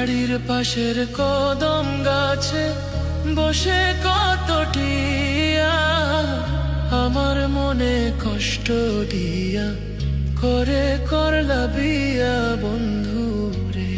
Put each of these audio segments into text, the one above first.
বাড়ির পাশের কদম গাছে বসে কত টিয়া আমার মনে কষ্ট দিয়া করে করলা বিয়া বন্ধু রে।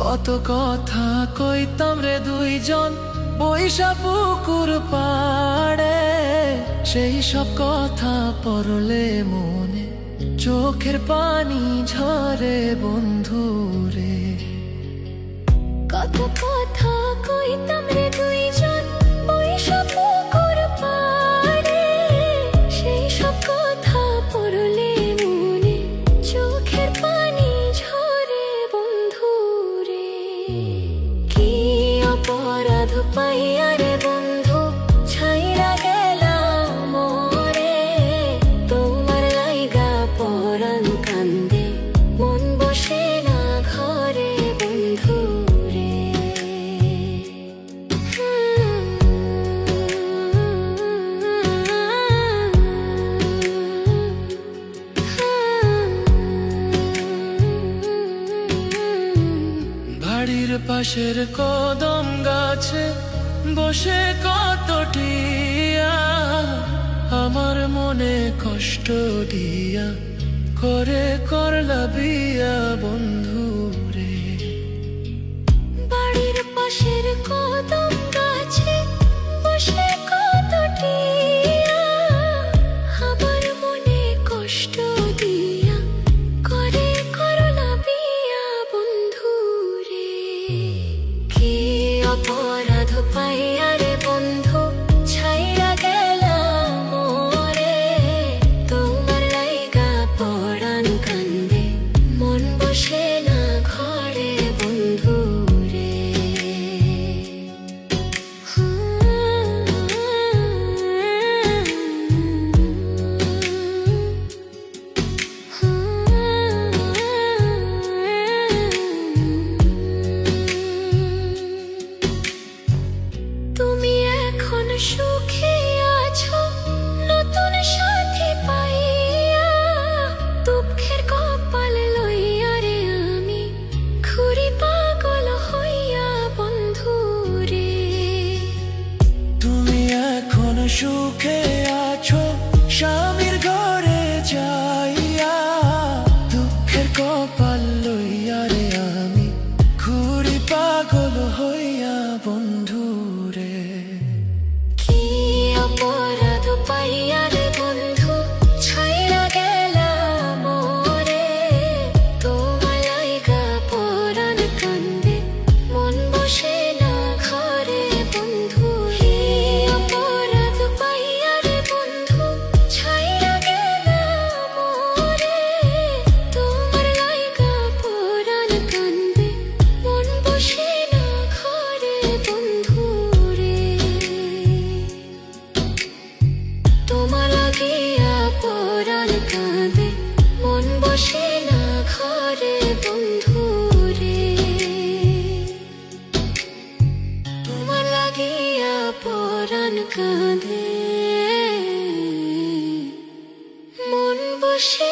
কত কথা কইতাম রে দুইজন বৈশা পুকুর পাড়ে, সেই সব কথা পড়লে মনে চোখের পানি ঝরে বন্ধু রে। কত কথা কইতাম রে দুইজন বৈশা পুকুর পাড়ে, সেই সব কথা পড়লে মনে চোখের পানি ঝরে বন্ধু রে। কি অপরাধ পাইয়া রে বন্ধু ছাইরা গেলাম মোরে, তোমার লাইগা পরাণ কান্দে মন বসে না ঘরে বন্ধু রে। বাড়ির পাশের কদম গাছে বসে কত টিয়া আমার মনে কষ্ট দিয়া করে করলা বিয়া বন্ধু রে। বাড়ির পাশের কদম গাছে বসে কত টিয়া আমার মনে কষ্ট দিয়া করে করলা বিয়া বন্ধু রে। কি অপরাধ পাইয়া রে বন্ধু ছাইরা গেলাম মোরে, তোমার লাইগা পরাণ কান্দে মন বসে না ঘরে বন্ধু রে। তুমি এখন সুখে আছো নতুন সাথী পাইয়া, দুঃখের কপাল লইয়া রে আমি ঘুরি পাগল হইয়া বন্ধু রে। তুমি এখন সুখে আছো স্বামীর ঘরে যাইয়া, দুঃখের কপাল লইয়া রে আমি ঘুরি পাগল হইয়া বন্ধু রে। কি অপরাধ পাইয়া রে বন্ধু ছাইরা গেলাম মোরে, তোমার লাইগা পরাণ কান্দে মন বসে না ঘরে বন্ধু। কি অপরাধ পাইয়া রে বন্ধু ছাইরা গেলাম মোরে, তোমার লাইগা পরাণ কান্দে মন বসে না ঘরে বন্ধু রে। তোমার লাগিয়া পরাণ কাঁদে মন বসে না ঘরে বন্ধু রে। তোমার লাগিয়া পরাণ কাঁদে মন বসে